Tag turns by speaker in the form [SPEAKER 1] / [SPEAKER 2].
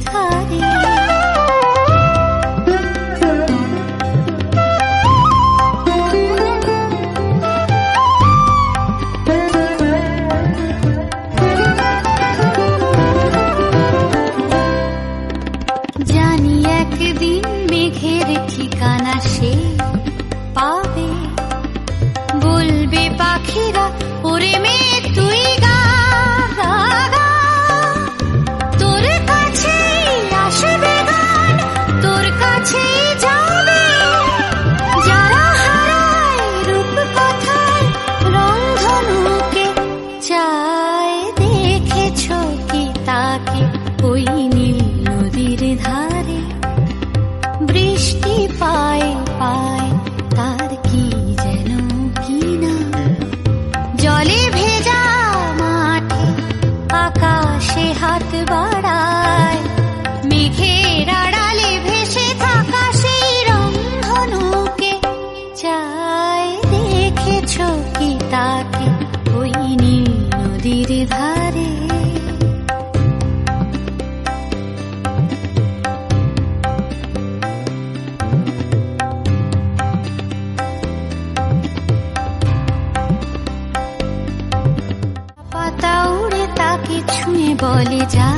[SPEAKER 1] ধারে। জানি একদিন মেঘের ঠিকানা সে পাবে, বলবে পাখিরা ওরে মেঘ তুই গা গা গা, তোর কাছেই আসবে গান, তোর কাছেই যাবে। যারা হারায় রূপ কথায় রংধনুকে, চায় দেখেছো কি তাকে ওই নীল নদীর ধারে। বৃষ্টি পায় পায় তার কি যেন কি না, জলে ভেজা মাঠে আকাশে হাত বাড়ায়। মেঘের আড়ালে ভেসে থাকা সেই রংধনুকে, চায় দেখেছো কি তাকে ওই নীল নদীর ধারে। পাতা উড়ে তাকে ছুঁয়ে বলে যা।